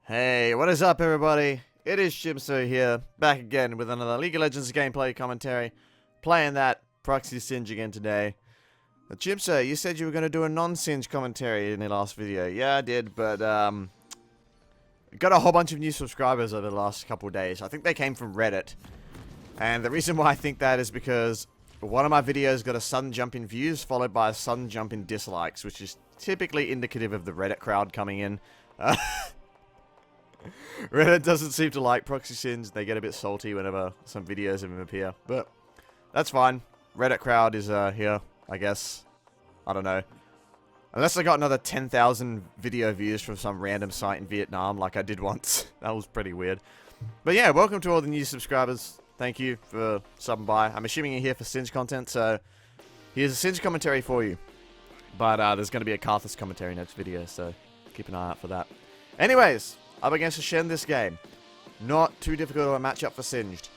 Hey, what is up, everybody? It is Shimso here, back again with another League of Legends gameplay commentary, playing that Proxy Singe again today. Shimso, you said you were going to do a non-Singe commentary in the last video. Yeah, I did, but got a whole bunch of new subscribers over the last couple of days. I think they came from Reddit, and the reason why I think that is because one of my videos got a sudden jump in views, followed by a sudden jump in dislikes, which is typically indicative of the Reddit crowd coming in. Reddit doesn't seem to like Proxy Sins. They get a bit salty whenever some videos of him appear. But that's fine. Reddit crowd is here, I guess. I don't know. Unless I got another 10,000 video views from some random site in Vietnam like I did once. That was pretty weird. But yeah, welcome to all the new subscribers. Thank you for subbing by. I'm assuming you're here for Singe content, so here's a Singe commentary for you. But there's going to be a Karthus commentary next video, so keep an eye out for that. Anyways, up against a Shen this game. Not too difficult of a matchup for Singed.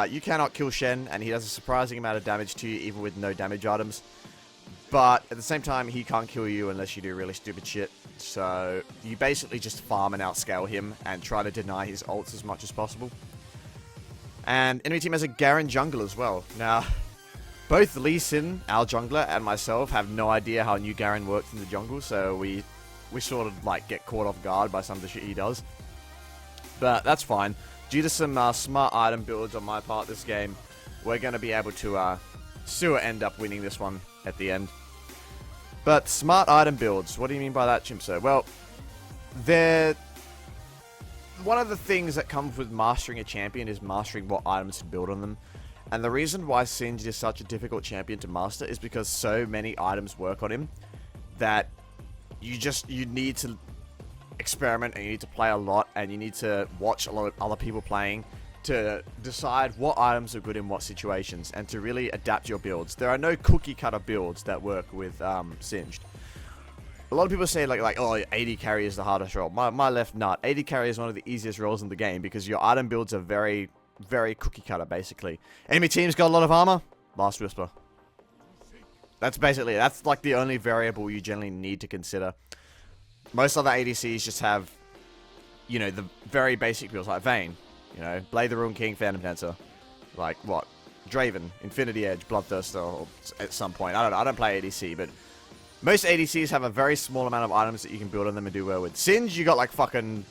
You cannot kill Shen, and he does a surprising amount of damage to you, even with no damage items. But at the same time, he can't kill you unless you do really stupid shit. So you basically just farm and outscale him, and try to deny his ults as much as possible. And enemy team has a Garen jungle as well. Now, both Lee Sin, our jungler, and myself have no idea how new Garen works in the jungle, so we sort of like get caught off guard by some of the shit he does. But that's fine. Due to some smart item builds on my part this game, we're going to be able to still end up winning this one at the end. But smart item builds, what do you mean by that, Chimso? Well, they're one of the things that comes with mastering a champion is mastering what items to build on them. And the reason why Singed is such a difficult champion to master is because so many items work on him that you need to experiment, and you need to play a lot, and you need to watch a lot of other people playing to decide what items are good in what situations, and to really adapt your builds. There are no cookie cutter builds that work with Singed. A lot of people say like oh, AD carry is the hardest role. My left nut. AD carry is one of the easiest roles in the game because your item builds are very, very cookie cutter basically. Enemy team's got a lot of armor. Last Whisper. That's basically it. That's like the only variable you generally need to consider. Most other ADCs just have, you know, the very basic builds like Vayne, you know, Blade the Ruined King, Phantom Dancer, like what, Draven, Infinity Edge, Bloodthirster, or at some point. I don't know. I don't play ADC, but most ADCs have a very small amount of items that you can build on them and do well with. Singe, you got like fucking,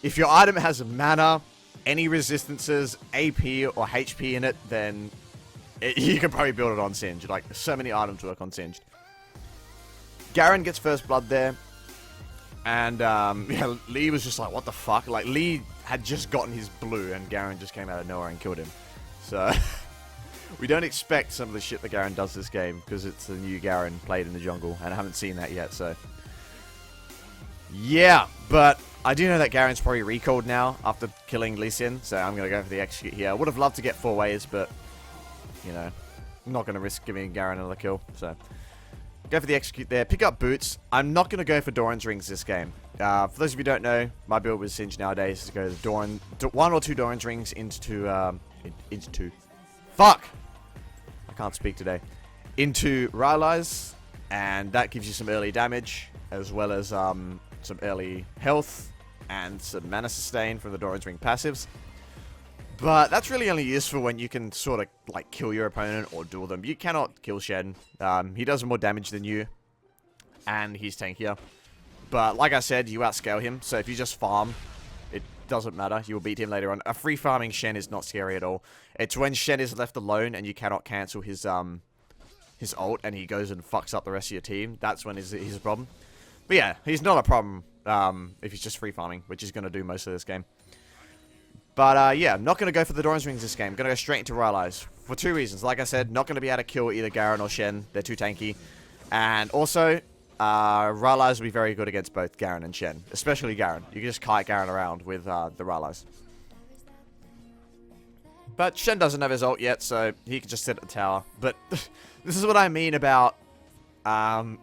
if your item has mana, any resistances, AP or HP in it, then you can probably build it on Singed. Like, so many items work on Singed. Garen gets first blood there. And, yeah, Lee was just like, what the fuck? Like, Lee had just gotten his blue, and Garen just came out of nowhere and killed him. So, we don't expect some of the shit that Garen does this game, because it's a new Garen played in the jungle, and I haven't seen that yet, so. Yeah, but I do know that Garen's probably recalled now after killing Lee Sin, so I'm going to go for the execute here. I would have loved to get 4 ways, but, you know, I'm not going to risk giving Garen another kill, so. Go for the execute there. Pick up boots. I'm not going to go for Doran's rings this game. For those of you who don't know, my build with Singe nowadays is to go to Doran, 1 or 2 Doran's rings into fuck! I can't speak today. Into Rylai's, and that gives you some early damage, as well as some early health, and some mana sustain from the Doran's ring passives. But that's really only useful when you can sort of like kill your opponent or duel them. You cannot kill Shen. He does more damage than you, and he's tankier. But like I said, you outscale him. So if you just farm, it doesn't matter. You will beat him later on. A free farming Shen is not scary at all. It's when Shen is left alone and you cannot cancel his ult, and he goes and fucks up the rest of your team. That's when he's a problem. But yeah, he's not a problem if he's just free farming, which he's going to do most of this game. But, yeah, I'm not going to go for the Doran's rings this game. I'm going to go straight into Rylai's. For 2 reasons. Like I said, not going to be able to kill either Garen or Shen. They're too tanky. And also, Rylai's will be very good against both Garen and Shen. Especially Garen. You can just kite Garen around with the Rylai's. But Shen doesn't have his ult yet, so he can just sit at the tower. But this is what I mean about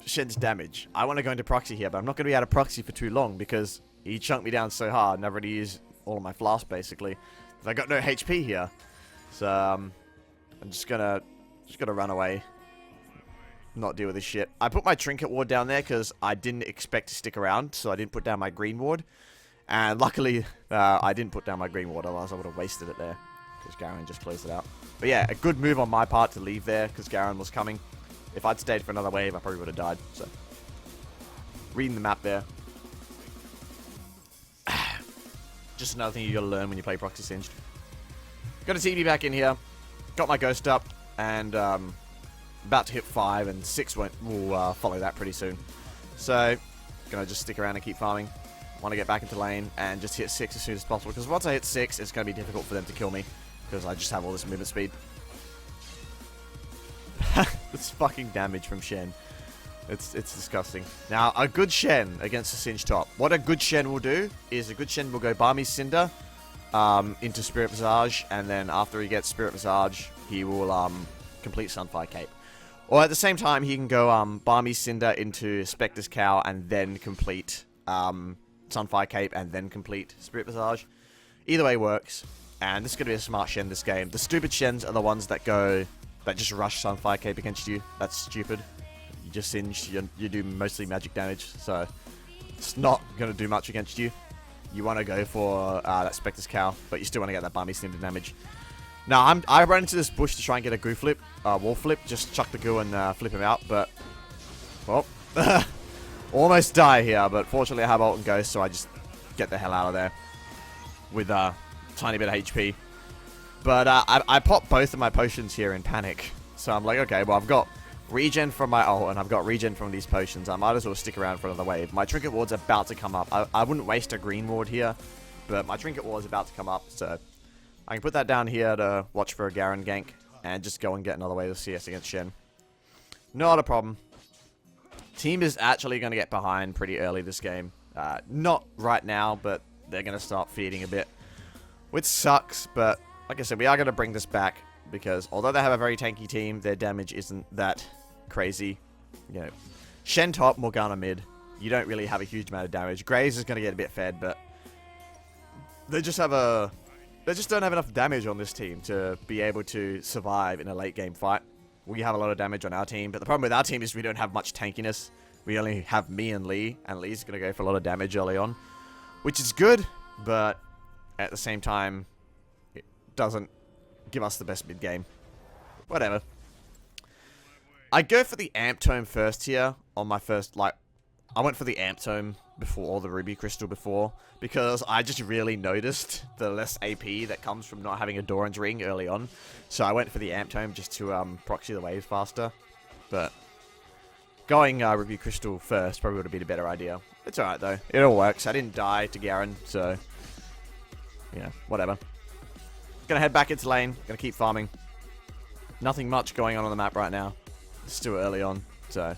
Shen's damage. I want to go into Proxy here, but I'm not going to be able to Proxy for too long because he chunked me down so hard and I've already used all of my flask basically. I got no HP here, so I'm just gonna run away, not deal with this shit. I put my trinket ward down there because I didn't expect to stick around, so I didn't put down my green ward. And luckily, I didn't put down my green ward, otherwise I would have wasted it there. Because Garen just closed it out. But yeah, a good move on my part to leave there, because Garen was coming. If I'd stayed for another wave, I probably would have died. So, reading the map there. Just another thing you gotta learn when you play Proxy Singed. Got a TV back in here. Got my ghost up. And about to hit 5, and 6 will follow that pretty soon. So, gonna just stick around and keep farming. Want to get back into lane and just hit 6 as soon as possible. Because once I hit 6, it's going to be difficult for them to kill me. Because I just have all this movement speed. This fucking damage from Shen. It's disgusting. Now, a good Shen against a Singed top. What a good Shen will do is a good Shen will go Barmy's Cinder into Spirit Visage. And then after he gets Spirit Visage, he will complete Sunfire Cape. Or at the same time, he can go Barmy's Cinder into Spectre's Cow and then complete Sunfire Cape and then complete Spirit Visage. Either way works. And this is going to be a smart Shen this game. The stupid Shens are the ones that just rush Sunfire Cape against you. That's stupid. You just singed. You do mostly magic damage. So it's not going to do much against you. You want to go for that Spectre's Cow. But you still want to get that Barmy Cinder damage. Now, I run into this bush to try and get a goo flip. Wall flip. Just chuck the goo and flip him out. But, well... almost die here, but fortunately I have ult and ghost, so I just get the hell out of there with a tiny bit of HP. But I popped both of my potions here in panic, so I'm like, okay, well I've got regen from my ult and I've got regen from these potions. I might as well stick around for another wave. My trinket ward's about to come up. I wouldn't waste a green ward here, but my trinket ward is about to come up, so I can put that down here to watch for a Garen gank and just go and get another wave of CS against Shen. Not a problem. Team is actually going to get behind pretty early this game. Not right now, but they're going to start feeding a bit. Which sucks, but like I said, we are going to bring this back. Because although they have a very tanky team, their damage isn't that crazy. You know, Shen top, Morgana mid. You don't really have a huge amount of damage. Graves is going to get a bit fed, but they just don't have enough damage on this team to be able to survive in a late game fight. We have a lot of damage on our team, but the problem with our team is we don't have much tankiness. We only have me and Lee, and Lee's going to go for a lot of damage early on, which is good, but at the same time, it doesn't give us the best mid game. Whatever. I go for the Amp Tome first here on my first, I went for the Amp Tome before, or the Ruby Crystal before, because I just really noticed the less AP that comes from not having a Doran's Ring early on. So I went for the Amp Tome just to proxy the waves faster. But going Ruby Crystal first probably would have been a better idea. It's alright though. It all works. I didn't die to Garen, so yeah, whatever. Gonna head back into lane. Gonna keep farming. Nothing much going on the map right now. It's still early on, so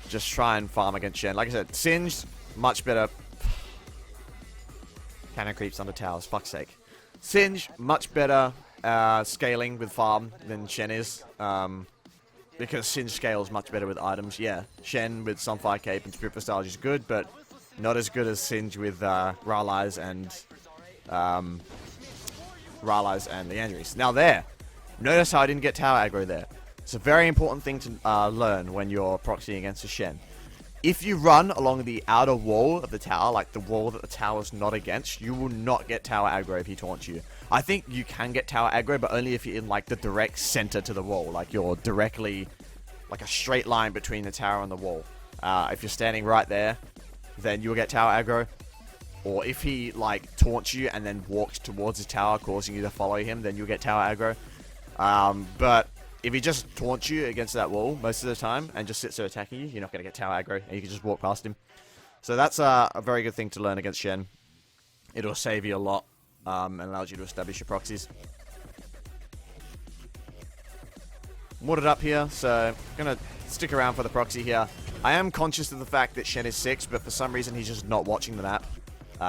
just try and farm against Shen. Like I said, Singed, much better. Cannon creeps under towers, fuck's sake. Singed, much better scaling with farm than Shen is. Because Singed scales much better with items. Yeah, Shen with Sunfire Cape and Spirit Visage is good, but not as good as Singed with Rallies and Liandry. Now there, notice how I didn't get tower aggro there. It's a very important thing to learn when you're proxying against a Shen. If you run along the outer wall of the tower, like the wall that the tower's not against, you will not get tower aggro if he taunts you. I think you can get tower aggro, but only if you're in like the direct center to the wall. Like you're directly, like a straight line between the tower and the wall. If you're standing right there, then you'll get tower aggro. Or if he like taunts you and then walks towards the tower, causing you to follow him, then you'll get tower aggro. But if he just taunts you against that wall most of the time and just sits there attacking you, you're not going to get tower aggro, and you can just walk past him. So that's a very good thing to learn against Shen. It'll save you a lot and allows you to establish your proxies. Warded up here, so going to stick around for the proxy here. I am conscious of the fact that Shen is 6, but for some reason he's just not watching the map.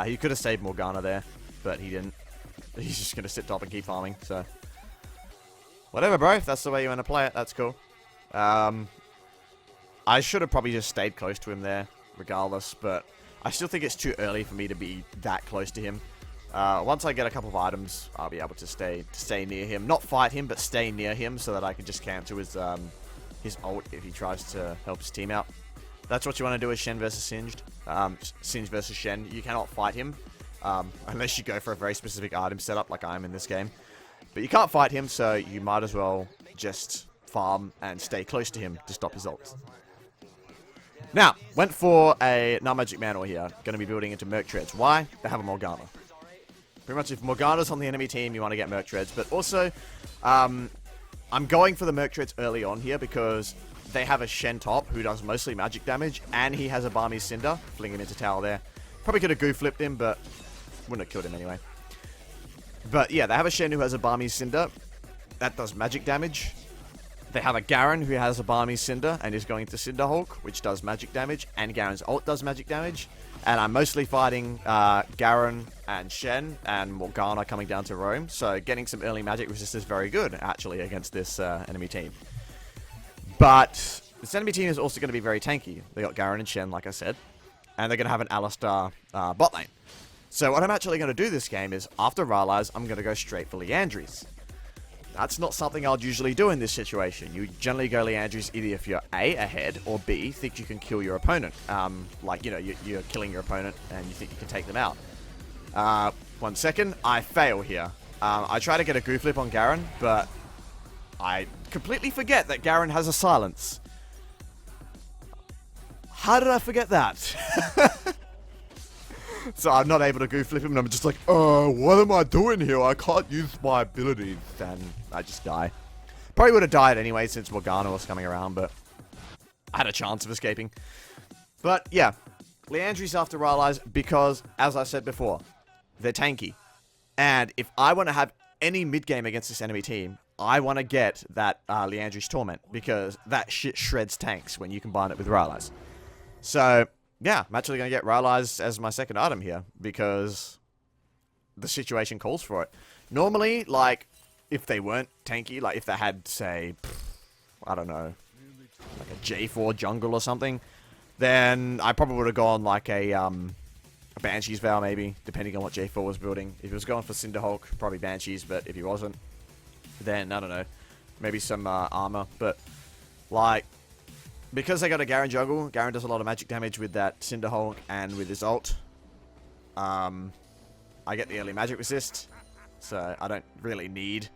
He could have saved Morgana there, but he didn't. He's just going to sit top and keep farming, so whatever, bro. If that's the way you want to play it, that's cool. I should have probably just stayed close to him there, regardless, but I still think it's too early for me to be that close to him. Once I get a couple of items, I'll be able to stay near him. Not fight him, but stay near him so that I can just cancel his ult if he tries to help his team out. That's what you want to do with Shen versus Singed. Singed versus Shen. You cannot fight him. Unless you go for a very specific item setup like I am in this game. But you can't fight him, so you might as well just farm and stay close to him to stop his ults. Now, went for a non-magic Manor here. Going to be building into Merc Treads. Why? They have a Morgana. Pretty much if Morgana's on the enemy team, you want to get Merc Treads. But also, I'm going for the Merc Treads early on here because they have a Shen top who does mostly magic damage. And he has a Barmy Cinder. Fling him into tower there. Probably could have goo-flipped him, but wouldn't have killed him anyway. But yeah, they have a Shen who has a Barmy Cinder. That does magic damage. They have a Garen who has a Barmy Cinder and is going to Cinderhulk, which does magic damage, and Garen's ult does magic damage. And I'm mostly fighting Garen and Shen and Morgana coming down to roam, so getting some early magic resist is very good, actually, against this enemy team. But this enemy team is also going to be very tanky. They got Garen and Shen, like I said, and they're going to have an Alistar bot lane. So what I'm actually going to do this game is, after Rylai's, I'm going to go straight for Liandry's. That's not something I'd usually do in this situation. You generally go Liandry's either if you're A, ahead, or B, think you can kill your opponent. Like, you know, you're killing your opponent and you think you can take them out. 1 second, I fail here. I try to get a goo flip on Garen, but I completely forget that Garen has a silence. How did I forget that? So I'm not able to goo flip him, and I'm just like, what am I doing here? I can't use my abilities. And I just die. Probably would have died anyway since Morgana was coming around, but I had a chance of escaping. But yeah, Liandry's after Rylai's because, as I said before, they're tanky. And if I want to have any mid-game against this enemy team, I want to get that Liandry's Torment, because that shit shreds tanks when you combine it with Rylai's. So yeah, I'm actually going to get Rylai's as my second item here, because the situation calls for it. Normally, like, if they weren't tanky, like if they had, say, I don't know, like a J4 jungle or something, then I probably would have gone like a Banshee's Vow maybe, depending on what J4 was building. If he was going for Cinderhulk, probably Banshees, but if he wasn't, then, I don't know, maybe some armor. But, like, because they got a Garen jungle, Garen does a lot of magic damage with that Cinderhulk and with his ult. I get the early magic resist, so I don't really need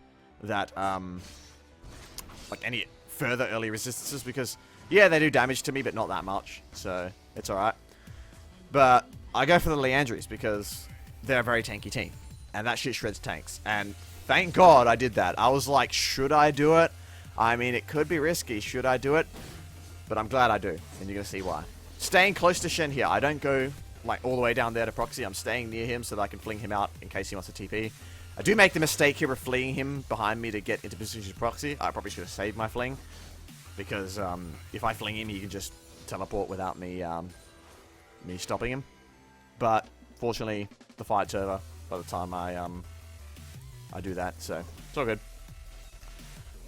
that, like any further early resistances, because, yeah, they do damage to me, but not that much, so it's alright. But I go for the Liandry's because they're a very tanky team, and that shit shreds tanks, and thank God I did that. I was like, should I do it? I mean, it could be risky. Should I do it? But I'm glad I do, and you're going to see why. Staying close to Shen here. I don't go, like, all the way down there to Proxy. I'm staying near him so that I can fling him out in case he wants to TP. I do make the mistake here of fleeing him behind me to get into position to Proxy. I probably should have saved my fling, because if I fling him, he can just teleport without me me stopping him. But fortunately, the fight's over by the time I do that, so it's all good.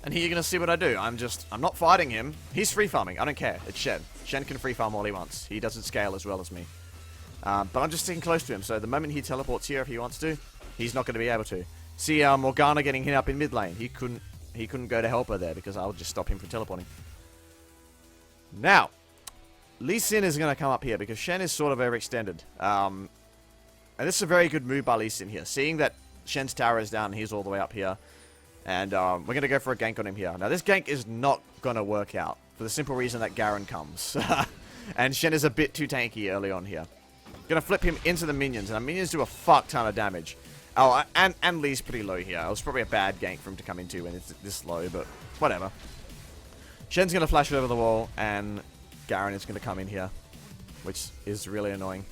And here you're going to see what I do. I'm not fighting him. He's free farming. I don't care. It's Shen. Shen can free farm all he wants. He doesn't scale as well as me. But I'm just sticking close to him. So the moment he teleports here, if he wants to, he's not going to be able to. See Morgana getting hit up in mid lane. He couldn't go to help her there because I'll just stop him from teleporting. Now, Lee Sin is going to come up here because Shen is sort of overextended. And this is a very good move by Lee Sin here. Seeing that Shen's tower is down and he's all the way up here. And we're going to go for a gank on him here. Now, this gank is not going to work out for the simple reason that Garen comes. And Shen is a bit too tanky early on here. Going to flip him into the minions, and the minions do a fuck ton of damage. Oh, and Lee's pretty low here. It was probably a bad gank for him to come into when it's this low, but whatever. Shen's going to flash it over the wall, and Garen is going to come in here, which is really annoying.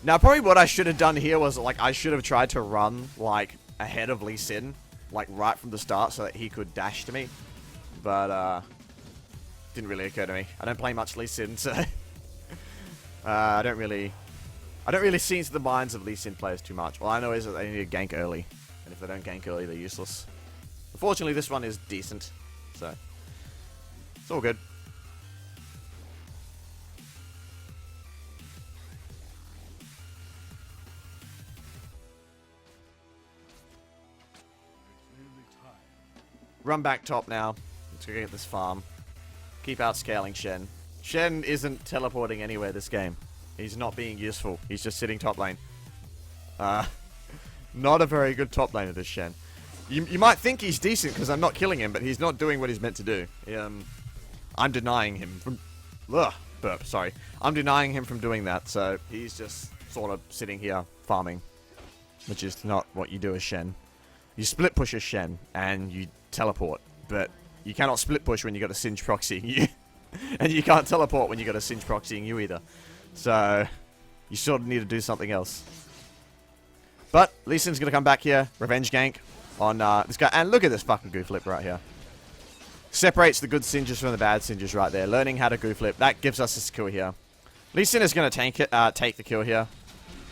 Now, probably what I should have done here was, like, I should have tried to run, like, ahead of Lee Sin, like right from the start, so that he could dash to me. But didn't really occur to me. I don't play much Lee Sin, so I don't really see into the minds of Lee Sin players too much. All I know is that they need to gank early, and if they don't gank early, they're useless. Unfortunately, this one is decent, so it's all good. Run back top now. Let's go get this farm. Keep outscaling Shen. Shen isn't teleporting anywhere this game. He's not being useful. He's just sitting top lane. Not a very good top laner, this Shen. You might think he's decent because I'm not killing him, but he's not doing what he's meant to do. I'm denying him from... Ugh, burp, sorry. I'm denying him from doing that, so he's just sort of sitting here farming. Which is not what you do as Shen. You split push as Shen, and you teleport. But you cannot split push when you got a Singe proxying you. And you can't teleport when you got a Singe proxying you either. So, you sort of need to do something else. But, Lee Sin's gonna come back here, revenge gank on this guy. And look at this fucking goo flip right here. Separates the good Singes from the bad Singes right there. Learning how to goo flip. That gives us this kill here. Lee Sin is gonna take the kill here.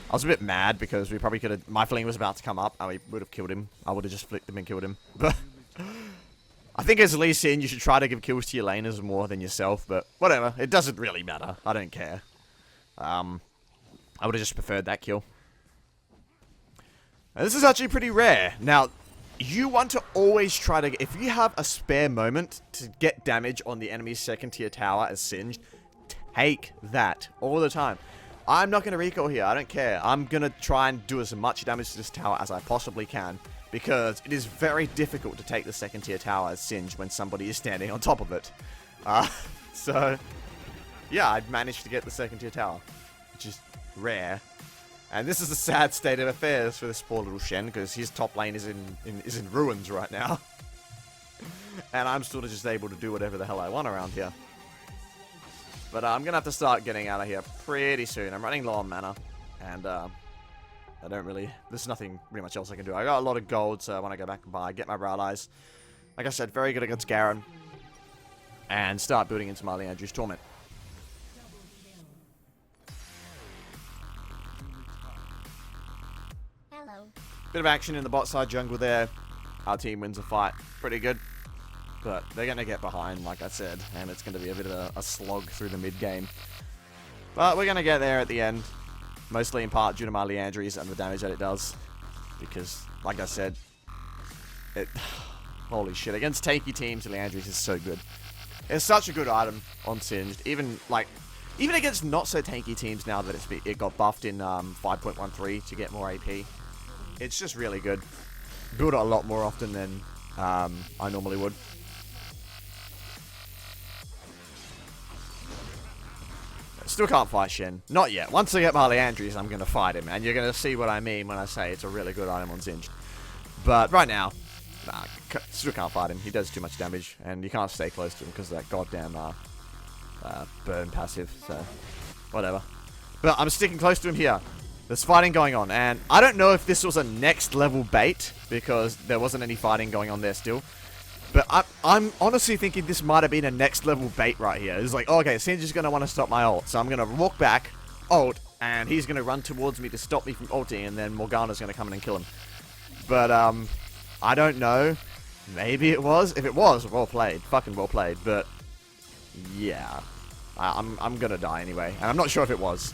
I was a bit mad because we probably could have... My fling was about to come up and we would have killed him. I would have just flicked him and killed him. But I think as Lee Sin, you should try to give kills to your laners more than yourself. But whatever. It doesn't really matter. I don't care. I would have just preferred that kill. Now, this is actually pretty rare. Now, you want to always try to... If you have a spare moment to get damage on the enemy's second tier tower as Singed, take that all the time. I'm not going to recall here. I don't care. I'm going to try and do as much damage to this tower as I possibly can. Because it is very difficult to take the second tier tower as Singed when somebody is standing on top of it. So, yeah, I'd managed to get the second tier tower. Which is rare. And this is a sad state of affairs for this poor little Shen. Because his top lane is in ruins right now. And I'm sort of just able to do whatever the hell I want around here. But I'm going to have to start getting out of here pretty soon. I'm running low on mana. And I don't really... There's nothing pretty much else I can do. I got a lot of gold, so I want to go back and buy. Get my allies. Like I said, very good against Garen. And start building into my Liandry's Torment. Hello. Bit of action in the bot side jungle there. Our team wins a fight. Pretty good. But they're going to get behind, like I said, and it's going to be a bit of a slog through the mid-game. But we're going to get there at the end, mostly in part due to my Liandry's and the damage that it does. Because, like I said, holy shit, against tanky teams, Liandry's is so good. It's such a good item on Singed, even against not so tanky teams now that it got buffed in 5.13 to get more AP. It's just really good. Build it a lot more often than I normally would. Still can't fight Shen. Not yet. Once I get my Liandry's, I'm going to fight him. And you're going to see what I mean when I say it's a really good item on Singed. But right now, nah, still can't fight him. He does too much damage. And you can't stay close to him because of that goddamn burn passive. So, whatever. But I'm sticking close to him here. There's fighting going on. And I don't know if this was a next level bait. Because there wasn't any fighting going on there still. But I'm honestly thinking this might have been a next level bait right here. It's like, oh, okay, Singe is going to want to stop my ult. So I'm going to walk back, ult, and he's going to run towards me to stop me from ulting, and then Morgana's going to come in and kill him. But, I don't know. Maybe it was. If it was, well played. Fucking well played. But, yeah. I'm going to die anyway. And I'm not sure if it was.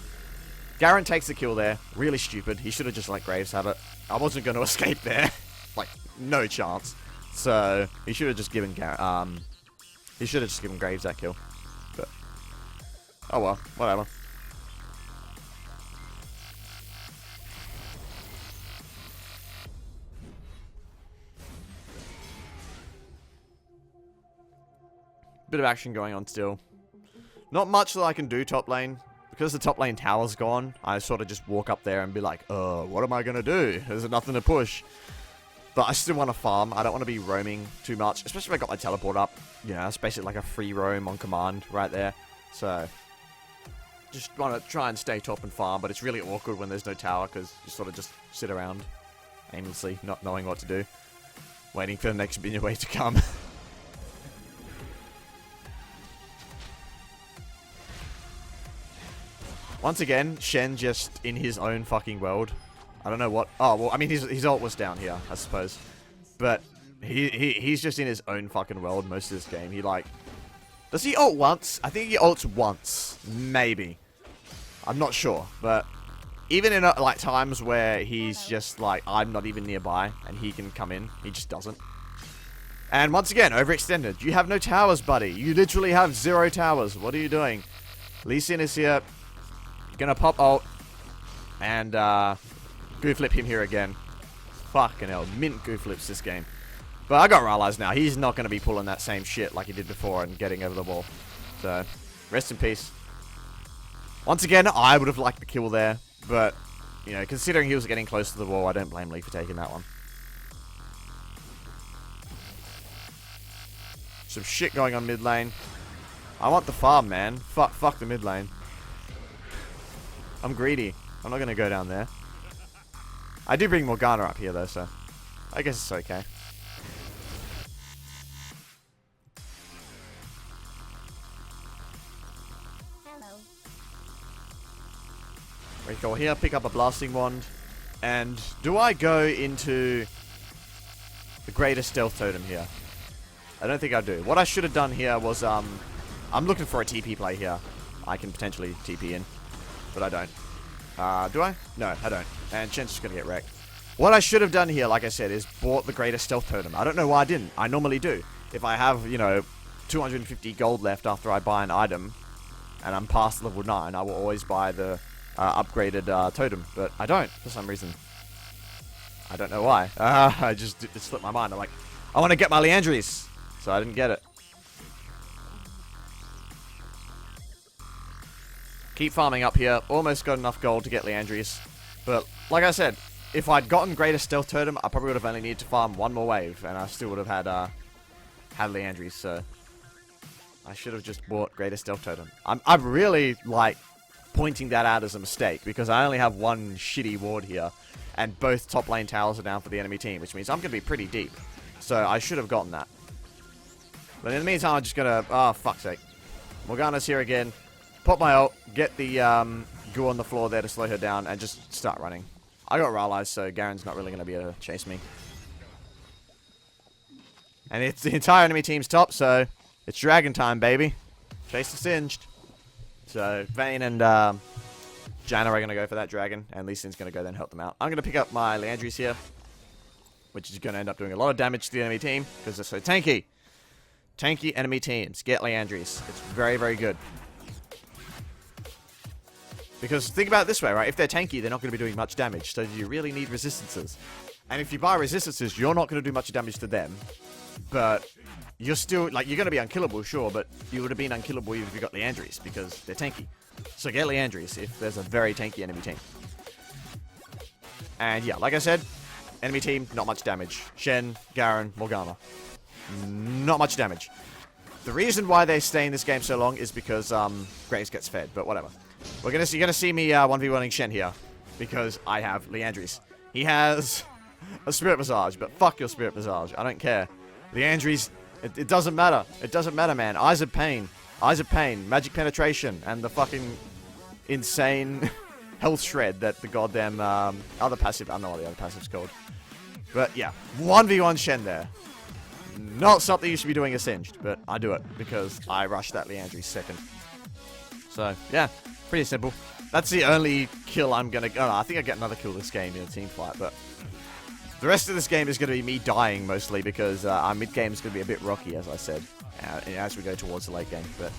Garen takes the kill there. Really stupid. He should have just let Graves have it. I wasn't going to escape there. Like, no chance. So, he should have just given Graves that kill. But, oh well, whatever. Bit of action going on still. Not much that I can do top lane. Because the top lane tower's gone, I sort of just walk up there and be like, what am I going to do? There's nothing to push. But I still want to farm. I don't want to be roaming too much. Especially if I got my teleport up. You know, it's basically like a free roam on command right there. So, just want to try and stay top and farm. But it's really awkward when there's no tower. Because you sort of just sit around aimlessly, not knowing what to do. Waiting for the next minion wave to come. Once again, Shen just in his own fucking world. I don't know what... Oh, well, I mean, his ult was down here, I suppose. But he's just in his own fucking world most of this game. He, like... Does he ult once? I think he ults once. Maybe. I'm not sure. But even in, like, times where he's just, like, I'm not even nearby and he can come in, he just doesn't. And once again, overextended. You have no towers, buddy. You literally have 0 towers. What are you doing? Lee Sin is here. Gonna pop ult. And, goo flip him here again. Fucking hell. Mint goo flips this game. But I got realized now, he's not gonna be pulling that same shit like he did before and getting over the wall. So, rest in peace. Once again, I would have liked the kill there. But, you know, considering he was getting close to the wall, I don't blame Lee for taking that one. Some shit going on mid lane. I want the farm, man. Fuck the mid lane. I'm greedy. I'm not gonna go down there. I do bring Morgana up here though, so I guess it's okay. Hello. Recall here, pick up a blasting wand, and do I go into the greatest stealth totem here? I don't think I do. What I should have done here was, I'm looking for a TP play here. I can potentially TP in, but I don't. Do I? No, I don't. And Shen's just gonna get wrecked. What I should have done here, like I said, is bought the greatest stealth totem. I don't know why I didn't. I normally do. If I have, you know, 250 gold left after I buy an item, and I'm past level 9, I will always buy the upgraded totem. But I don't, for some reason. I don't know why. It slipped my mind. I'm like, I want to get my Liandry's. So I didn't get it. Keep farming up here. Almost got enough gold to get Liandry's. But, like I said, if I'd gotten Greater Stealth Totem, I probably would have only needed to farm one more wave. And I still would have had Liandry's, so... I should have just bought Greater Stealth Totem. I'm really, like, pointing that out as a mistake. Because I only have one shitty ward here. And both top lane towers are down for the enemy team. Which means I'm going to be pretty deep. So I should have gotten that. But in the meantime, I'm just going to... Oh, fuck's sake. Morgana's here again. Pop my ult. Get the goo on the floor there to slow her down. And just start running. I got Rylai's, so Garen's not really going to be able to chase me. And it's the entire enemy team's top, so... It's dragon time, baby. Chase the Singed. So, Vayne and Janna are going to go for that dragon. And Lee Sin's going to go then help them out. I'm going to pick up my Liandry's here. Which is going to end up doing a lot of damage to the enemy team. Because they're so tanky. Tanky enemy teams. Get Liandry's. It's very, very good. Because think about it this way, right? If they're tanky, they're not going to be doing much damage. So you really need resistances. And if you buy resistances, you're not going to do much damage to them. But you're still, like, you're going to be unkillable, sure. But you would have been unkillable even if you got Liandry's. Because they're tanky. So get Liandry's if there's a very tanky enemy team. And yeah, like I said, enemy team, not much damage. Shen, Garen, Morgana. Not much damage. The reason why they stay in this game so long is because Graves gets fed, but whatever. You're gonna see me 1v1ing Shen here because I have Liandry's. He has a Spirit Visage, but fuck your Spirit Visage. I don't care. Liandry's, it doesn't matter. It doesn't matter, man. Eyes of Pain. Eyes of Pain. Magic Penetration. And the fucking insane health shred that the goddamn other passive, I don't know what the other passive's called. But yeah, 1v1 Shen there. Not something you should be doing a Singed, but I do it because I rushed that Liandry's second. So, yeah, pretty simple. That's the only kill I'm going to... Oh, no, I think I get another kill this game in a team fight, but... The rest of this game is going to be me dying mostly because our mid game is going to be a bit rocky, as I said, as we go towards the late game. But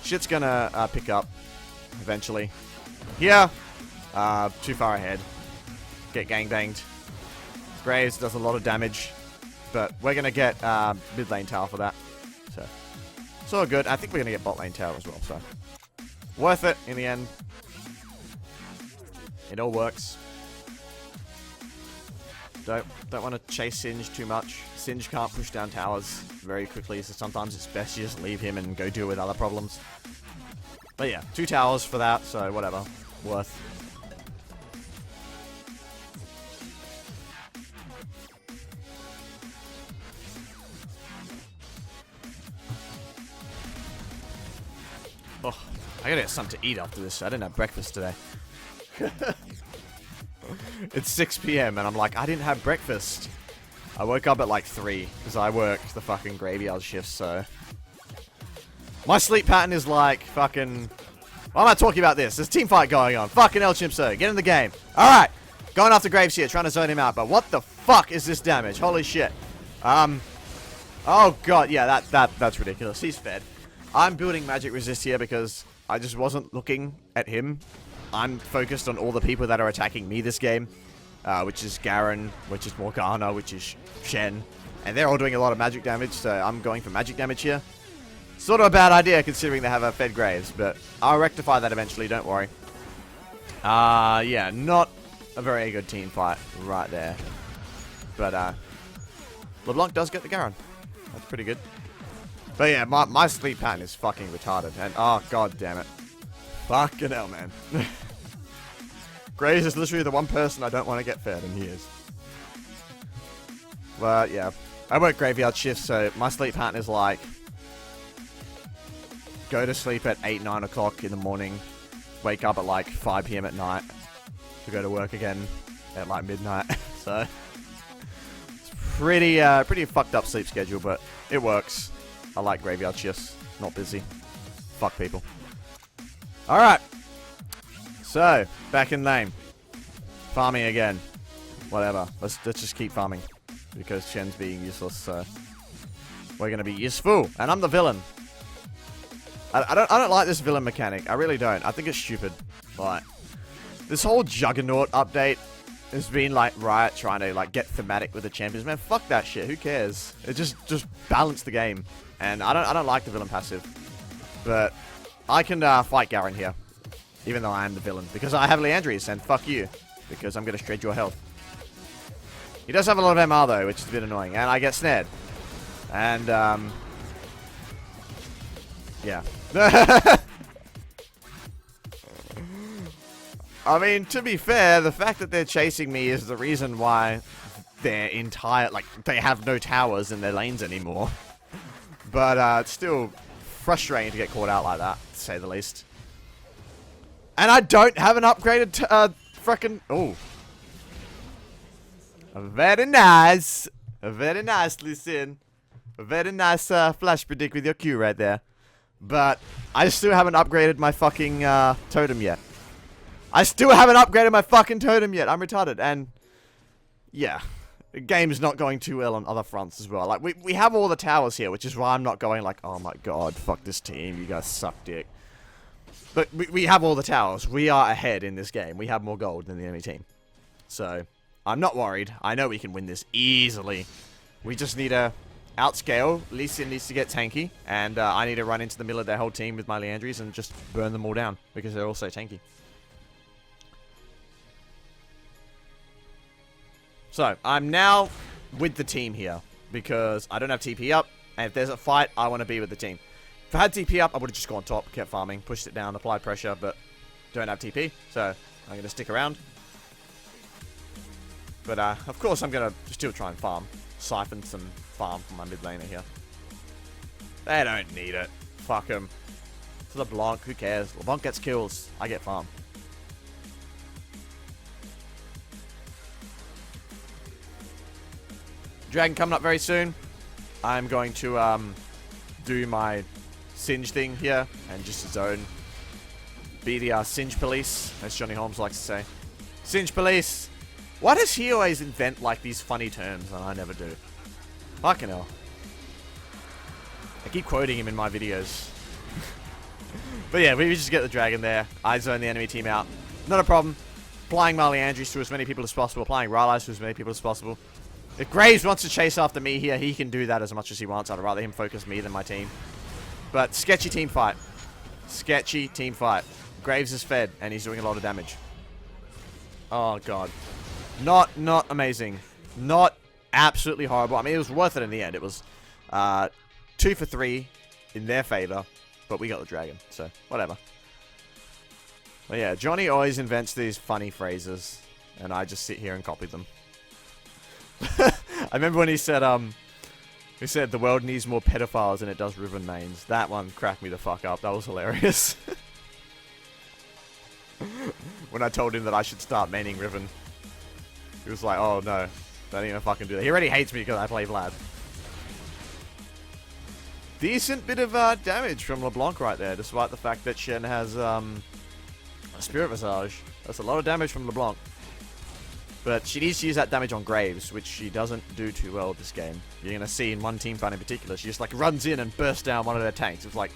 shit's going to pick up eventually. Here, too far ahead. Get gangbanged. Graves does a lot of damage. But we're going to get mid lane tower for that. So, it's all good. I think we're going to get bot lane tower as well. So, worth it in the end. It all works. Don't want to chase Singe too much. Singe can't push down towers very quickly, so sometimes it's best you just leave him and go deal with other problems. But yeah, 2 towers for that, so whatever. Worth. Oh, I gotta get something to eat after this. I didn't have breakfast today. It's 6 PM and I'm like, I didn't have breakfast. I woke up at like 3 because I work the fucking graveyard shifts, so... My sleep pattern is like fucking... Why am I talking about this? There's a team fight going on. Fucking El Chimso, get in the game. Alright, going after Graves here, trying to zone him out, but what the fuck is this damage? Holy shit. Oh Oh god, yeah, that's ridiculous. He's fed. I'm building magic resist here because I just wasn't looking at him. I'm focused on all the people that are attacking me this game, which is Garen, which is Morgana, which is Shen, and they're all doing a lot of magic damage, so I'm going for magic damage here. Sort of a bad idea considering they have a fed Graves, but I'll rectify that eventually, don't worry. Yeah, not a very good team fight right there. But, LeBlanc does get the Garen. That's pretty good. But yeah, my sleep pattern is fucking retarded. And, oh, god damn it. Fucking hell, man. Graves is literally the one person I don't want to get fed, and he is. Well, yeah. I work graveyard shifts, so my sleep pattern is like... go to sleep at 8, 9 o'clock in the morning. Wake up at like 5 PM at night. To go to work again at like midnight. So... it's pretty fucked up sleep schedule, but it works. I like graveyard shifts. Not busy. Fuck people. Alright. So, back in lane. Farming again. Whatever. Let's just keep farming. Because Shen's being useless, so... we're gonna be useful. And I'm the villain. I don't like this villain mechanic. I really don't. I think it's stupid. Like, this whole Juggernaut update has been like Riot trying to like get thematic with the champions. Man, fuck that shit. Who cares? It just balance the game. And I don't like the villain passive. But I can fight Garen here. Even though I am the villain. Because I have Liandry, and fuck you. Because I'm going to shred your health. He does have a lot of MR though, which is a bit annoying. And I get snared. And, yeah. I mean, to be fair, the fact that they're chasing me is the reason why their entire, like, they have no towers in their lanes anymore. But, it's still frustrating to get caught out like that, to say the least. And I don't have an upgraded, frickin', oh. Very nice. Very nice, listen. Very nice, flash predict with your Q right there. But, I still haven't upgraded my fucking, totem yet. I still haven't upgraded my fucking totem yet. I'm retarded. And, yeah. The game's not going too well on other fronts as well. Like, we have all the towers here, which is why I'm not going like, oh my god, fuck this team. You guys suck dick. But we have all the towers. We are ahead in this game. We have more gold than the enemy team. So, I'm not worried. I know we can win this easily. We just need to outscale. Lee Sin needs to get tanky. And I need to run into the middle of their whole team with my Liandrys and just burn them all down. Because they're all so tanky. So, I'm now with the team here. Because I don't have TP up. And if there's a fight, I want to be with the team. If I had TP up, I would have just gone top, kept farming, pushed it down, applied pressure, but don't have TP. So, I'm going to stick around. But, of course, I'm going to still try and farm. Siphon some farm from my mid laner here. They don't need it. Fuck them. It's LeBlanc, who cares? LeBlanc gets kills. I get farm. Dragon coming up very soon. I'm going to do my Singe thing here and just zone. Be the Singe police, as Johnny Holmes likes to say. Singe police! Why does he always invent like these funny terms and I never do? Fucking hell. I keep quoting him in my videos. But yeah, we just get the dragon there. I zone the enemy team out. Not a problem. Applying my Liandrys to as many people as possible. Applying Rylai's to as many people as possible. If Graves wants to chase after me here, he can do that as much as he wants. I'd rather him focus me than my team. But sketchy team fight. Sketchy team fight. Graves is fed, and he's doing a lot of damage. Oh, God. Not amazing. Not absolutely horrible. I mean, it was worth it in the end. It was 2 for 3 in their favor, but we got the dragon, so whatever. But yeah, Johnny always invents these funny phrases, and I just sit here and copy them. I remember when he said, the world needs more pedophiles than it does Riven mains. That one cracked me the fuck up. That was hilarious. When I told him that I should start maining Riven. He was like, oh no, don't even fucking do that. He already hates me because I play Vlad. Decent bit of damage from LeBlanc right there, despite the fact that Shen has a Spirit Visage. That's a lot of damage from LeBlanc. But she needs to use that damage on Graves, which she doesn't do too well this game. You're going to see in one team fight in particular, she just like runs in and bursts down one of their tanks. It's like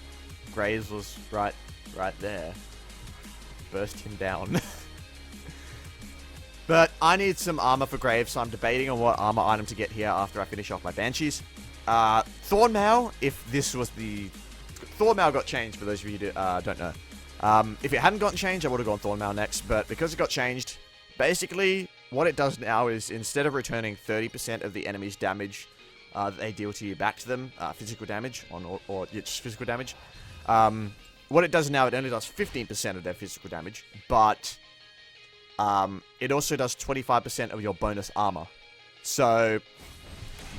Graves was right there. Burst him down. But I need some armor for Graves, so I'm debating on what armor item to get here after I finish off my Banshees. Thornmail, if this was the... Thornmail got changed, for those of you who don't know. If it hadn't gotten changed, I would have gone Thornmail next, but because it got changed, basically, what it does now is, instead of returning 30% of the enemy's damage that they deal to you back to them, physical damage, or just physical damage, what it does now, it only does 15% of their physical damage, but... it also does 25% of your bonus armor. So,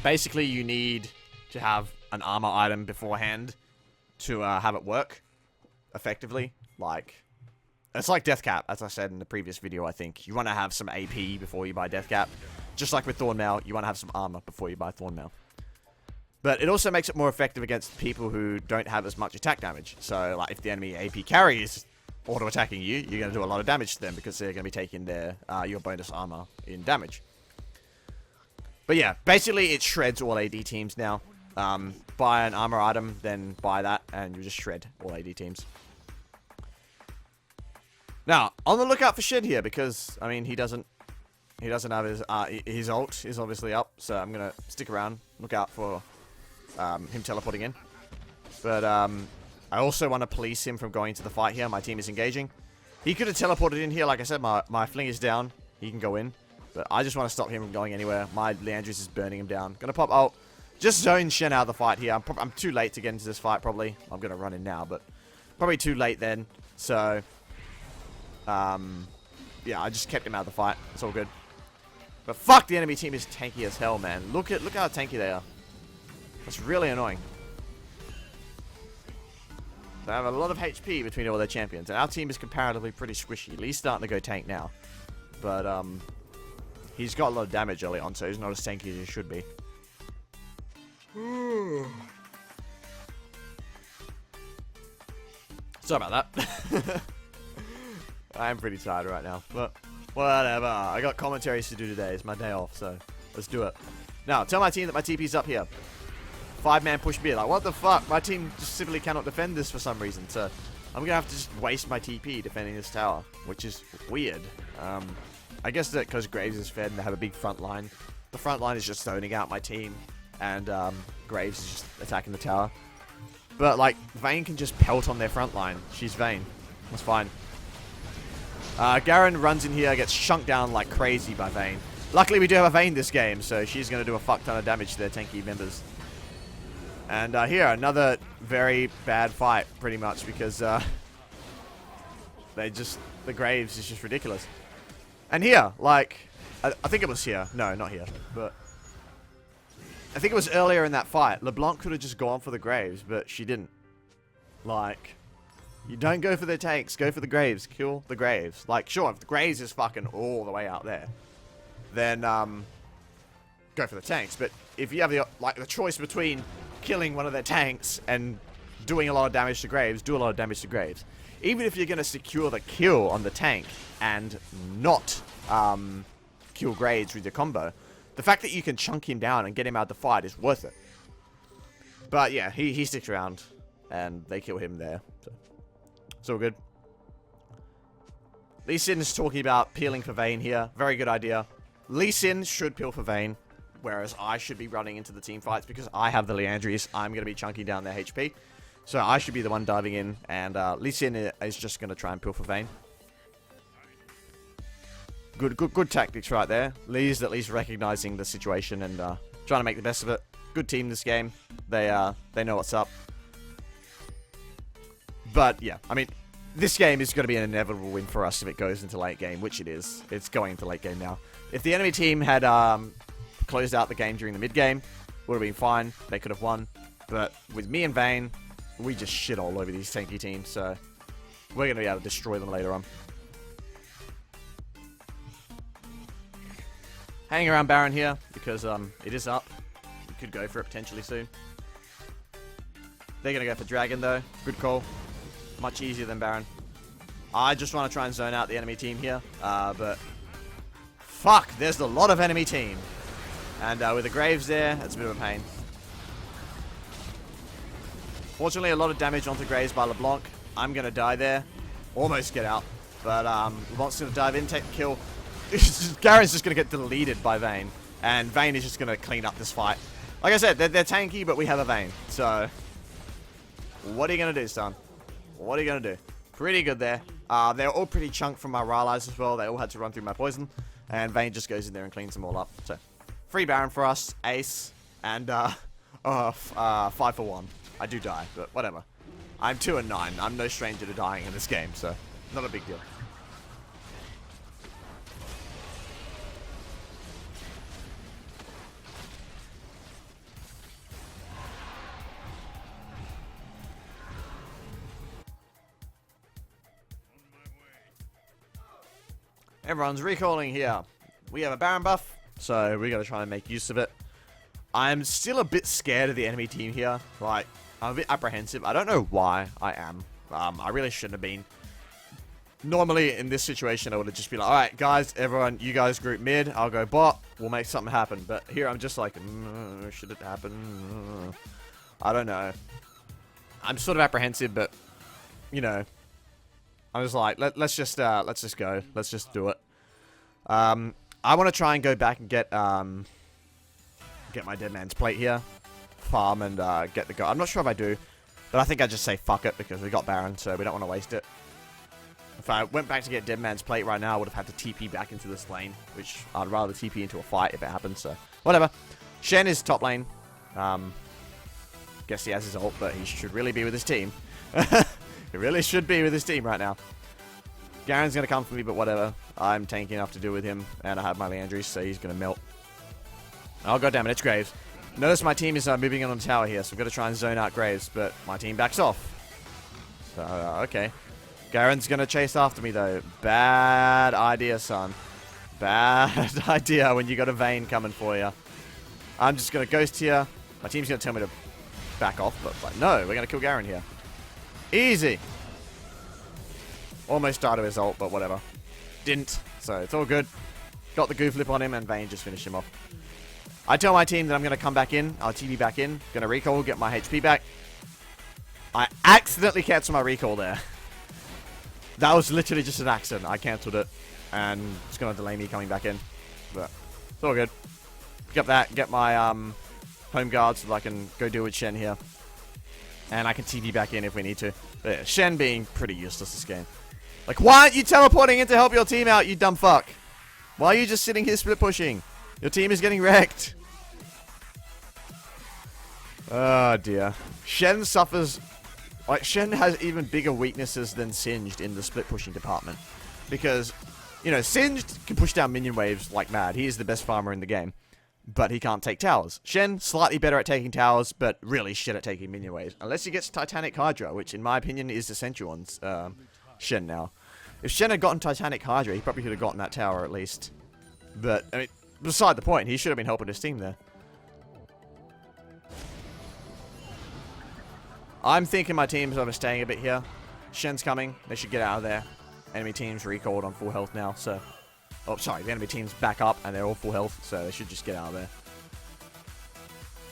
basically you need to have an armor item beforehand to have it work effectively. Like, it's like Death Cap, as I said in the previous video, I think. You want to have some AP before you buy Death Cap. Just like with Thornmail, you want to have some armor before you buy Thornmail. But it also makes it more effective against people who don't have as much attack damage. So, like, if the enemy AP carry is auto-attacking you, you're going to do a lot of damage to them because they're going to be taking their your bonus armor in damage. But yeah, basically it shreds all AD teams now. Buy an armor item, then buy that, and you just shred all AD teams. Now, on the lookout for Shen here, because, I mean, he doesn't have his ult is obviously up, so I'm going to stick around, look out for him teleporting in. But, I also want to police him from going to the fight here. My team is engaging. He could have teleported in here. Like I said, my fling is down. He can go in. But I just want to stop him from going anywhere. My Liandry is burning him down. Gonna pop ult. Just zone Shen out of the fight here. I'm too late to get into this fight, probably. I'm gonna run in now, but probably too late then. So, yeah, I just kept him out of the fight. It's all good. But fuck, the enemy team is tanky as hell, man. Look how tanky they are. That's really annoying. They have a lot of HP between all their champions, and our team is comparatively pretty squishy. Lee's starting to go tank now, but he's got a lot of damage early on, so he's not as tanky as he should be. Sorry about that. I am pretty tired right now, but whatever. I got commentaries to do today. It's my day off, so let's do it. Now, tell my team that my TP's up here. 5-man push B. Like, what the fuck? My team just simply cannot defend this for some reason, so I'm gonna have to just waste my TP defending this tower, which is weird. I guess that because Graves is fed and they have a big front line. The front line is just zoning out my team, and Graves is just attacking the tower. But, like, Vayne can just pelt on their front line. She's Vayne. That's fine. Garen runs in here, gets shunked down like crazy by Vayne. Luckily, we do have a Vayne this game, so she's gonna do a fuck ton of damage to their tanky members. And here, another very bad fight, pretty much, because the Graves is just ridiculous. And here, like, I think it was here. No, not here, but I think it was earlier in that fight. LeBlanc could have just gone for the Graves, but she didn't. Like, you don't go for the tanks, go for the Graves, kill the Graves. Like, sure, if the Graves is fucking all the way out there, then go for the tanks. But if you have the choice between killing one of their tanks and doing a lot of damage to Graves, do a lot of damage to Graves. Even if you're going to secure the kill on the tank and not kill Graves with your combo, the fact that you can chunk him down and get him out of the fight is worth it. But yeah, he sticks around and they kill him there. So it's all good. Lee Sin is talking about peeling for Vayne here. Very good idea. Lee Sin should peel for Vayne, whereas I should be running into the team fights because I have the Liandrys. I'm going to be chunking down their HP. So I should be the one diving in, and Lee Sin is just going to try and peel for Vayne. Good tactics right there. Lee's at least recognizing the situation and trying to make the best of it. Good team this game. They know what's up. But yeah, I mean, this game is going to be an inevitable win for us if it goes into late game, which it is. It's going into late game now. If the enemy team had closed out the game during the mid game, would have been fine. They could have won. But with me and Vayne, we just shit all over these tanky teams, so we're going to be able to destroy them later on. Hanging around Baron here, because it is up. We could go for it potentially soon. They're going to go for Dragon, though. Good call. Much easier than Baron. I just want to try and zone out the enemy team here, but Fuck, there's a lot of enemy team. And with the Graves there, it's a bit of a pain. Fortunately, a lot of damage onto Graves by LeBlanc. I'm going to die there. Almost get out. But LeBlanc's going to dive in, take the kill. Garen's just going to get deleted by Vayne. And Vayne is just going to clean up this fight. Like I said, they're tanky, but we have a Vayne. So, what are you going to do, son? What are you going to do? Pretty good there. They're all pretty chunked from my Rylai's as well. They all had to run through my poison. And Vayne just goes in there and cleans them all up. So, free Baron for us, ace, and 5 for 1. I do die, but whatever. I'm 2 and 9. I'm no stranger to dying in this game, so not a big deal. Everyone's recalling here. We have a Baron buff, so we gotta try and make use of it. I'm still a bit scared of the enemy team here. Like, I'm a bit apprehensive. I don't know why I am. I really shouldn't have been. Normally, in this situation, I would have just been like, alright, guys, everyone, you guys group mid. I'll go bot. We'll make something happen. But here, I'm just like, should it happen? I don't know. I'm sort of apprehensive, but, you know, I was like, let's just go. Let's just do it. I want to try and go back and get my Dead Man's Plate here. Farm and get the go. I'm not sure if I do, but I think I just say fuck it because we got Baron, so we don't want to waste it. If I went back to get Dead Man's Plate right now, I would have had to TP back into this lane, which I'd rather TP into a fight if it happens, so whatever. Shen is top lane. Guess he has his ult, but he should really be with his team. He really should be with his team right now. Garen's going to come for me, but whatever. I'm tanky enough to deal with him, and I have my Liandry, so he's going to melt. Oh, goddammit, it's Graves. Notice my team is moving in on the tower here, so we've got to try and zone out Graves, but my team backs off. So, okay. Garen's going to chase after me, though. Bad idea, son. Bad idea when you got a Vayne coming for you. I'm just going to ghost here. My team's going to tell me to back off, but like, no, we're going to kill Garen here. Easy. Almost died to his ult, but whatever. Didn't, so it's all good. Got the goof lip on him, and Vayne just finished him off. I tell my team that I'm going to come back in. I'll TP back in. Going to recall, get my HP back. I accidentally canceled my recall there. That was literally just an accident. I cancelled it, and it's going to delay me coming back in. But it's all good. Pick up that, get my home guard so that I can go deal with Shen here. And I can TP back in if we need to. But yeah, Shen being pretty useless this game. Like, why aren't you teleporting in to help your team out, you dumb fuck? Why are you just sitting here split pushing? Your team is getting wrecked. Oh, dear. Shen suffers... Like, Shen has even bigger weaknesses than Singed in the split pushing department. Because, you know, Singed can push down minion waves like mad. He is the best farmer in the game. But he can't take towers. Shen, slightly better at taking towers, but really shit at taking minion waves. Unless he gets Titanic Hydra, which in my opinion is essential on Shen now. If Shen had gotten Titanic Hydra, he probably could have gotten that tower at least. But, I mean, beside the point, he should have been helping his team there. I'm thinking my team's overstaying a bit here. Shen's coming. They should get out of there. Enemy team's recalled on full health now, so... Oh, sorry, the enemy team's back up, and they're all full health, so they should just get out of there.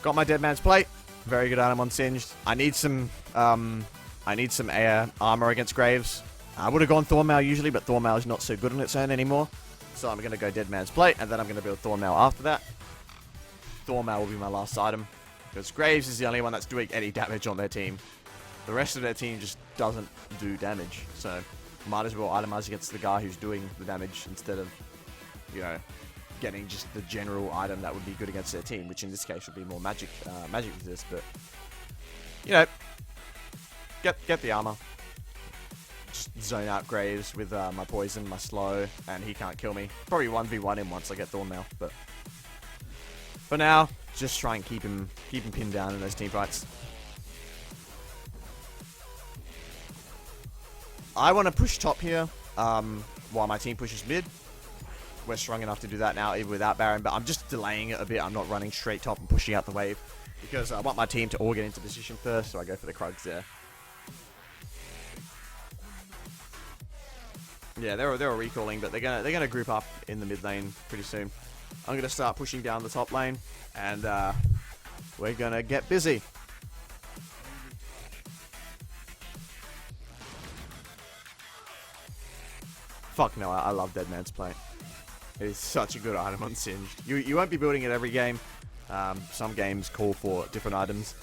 Got my Dead Man's Plate. Very good item on Singed. I need some armor against Graves. I would have gone Thornmail usually, but Thornmail is not so good on its own anymore. So I'm going to go Dead Man's Plate, and then I'm going to build Thornmail after that. Thornmail will be my last item, because Graves is the only one that's doing any damage on their team. The rest of their team just doesn't do damage, so might as well itemize against the guy who's doing the damage instead of, you know, getting just the general item that would be good against their team, which in this case would be more magic resist, but, you know, get the armor. Just zone out Graves with my poison, my slow, and he can't kill me. Probably 1v1 him once I get Thornmail, but for now, just try and keep him pinned down in those team fights. I want to push top here while my team pushes mid. We're strong enough to do that now, even without Baron, but I'm just delaying it a bit. I'm not running straight top and pushing out the wave because I want my team to all get into position first, so I go for the Krugs there. Yeah, they're all recalling, but they're gonna group up in the mid lane pretty soon. I'm gonna start pushing down the top lane, and we're gonna get busy. Fuck no, I love Dead Man's Plate. It is such a good item on Singed. You won't be building it every game. Some games call for different items,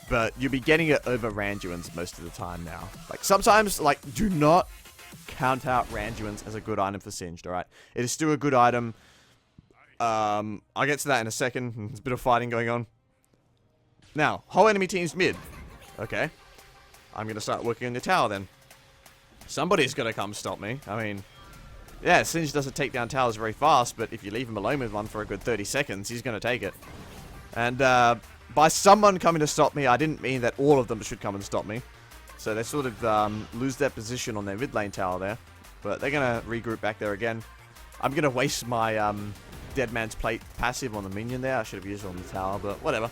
but you'll be getting it over Randuin's most of the time now. Like, sometimes, like, do not count out Randuin's as a good item for Singed, alright? It is still a good item. I'll get to that in a second. There's a bit of fighting going on. Now, whole enemy team's mid. Okay. I'm gonna start working on the tower then. Somebody's gonna come stop me. I mean, yeah, Singed doesn't take down towers very fast, but if you leave him alone with one for a good 30 seconds, he's gonna take it. And by someone coming to stop me, I didn't mean that all of them should come and stop me. So they sort of lose their position on their mid lane tower there. But they're going to regroup back there again. I'm going to waste my Dead Man's Plate passive on the minion there. I should have used it on the tower, but whatever.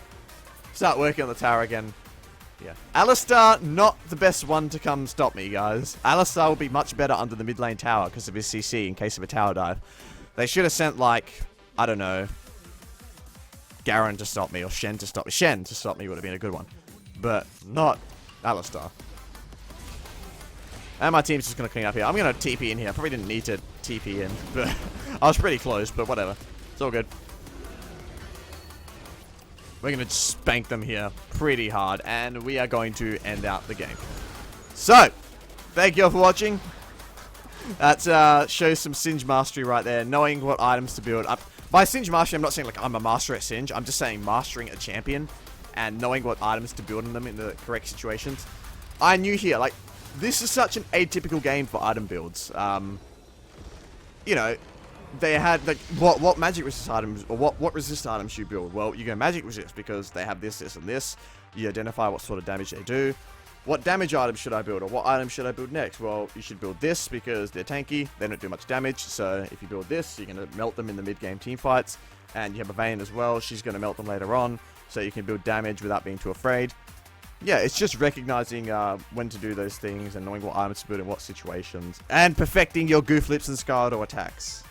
Start working on the tower again. Yeah. Alistar, not the best one to come stop me, guys. Alistar will be much better under the mid lane tower because of his CC in case of a tower dive. They should have sent, like, I don't know, Garen to stop me, or Shen to stop me. Shen to stop me would have been a good one. But not Alistar. And my team's just going to clean up here. I'm going to TP in here. I probably didn't need to TP in, but I was pretty close, but whatever. It's all good. We're going to spank them here pretty hard, and we are going to end out the game. So, thank you all for watching. That shows some Singe mastery right there, knowing what items to build up. By Singe mastery, I'm not saying like I'm a master at Singe. I'm just saying mastering a champion and knowing what items to build in them in the correct situations. I knew here, like, this is such an atypical game for item builds. You know, they had, like, what magic resist items, or what resist items you build? Well, you go magic resist because they have this, this, and this. You identify what sort of damage they do. What damage items should I build, or what items should I build next? Well, you should build this because they're tanky, they don't do much damage, so if you build this, you're going to melt them in the mid-game team fights. And you have a Vayne as well, she's going to melt them later on, so you can build damage without being too afraid. Yeah, it's just recognizing when to do those things and knowing what items to build in what situations. And perfecting your Goof Lips and Scar Auto attacks.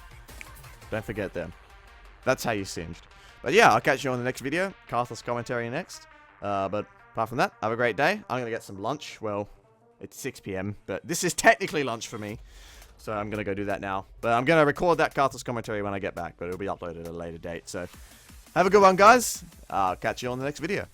Don't forget them. That's how you Singed. But yeah, I'll catch you on the next video. Carthus commentary next. But apart from that, have a great day. I'm going to get some lunch. Well, it's 6 PM, but this is technically lunch for me. So I'm going to go do that now. But I'm going to record that Carthus commentary when I get back, but it'll be uploaded at a later date. So have a good one, guys. I'll catch you on the next video.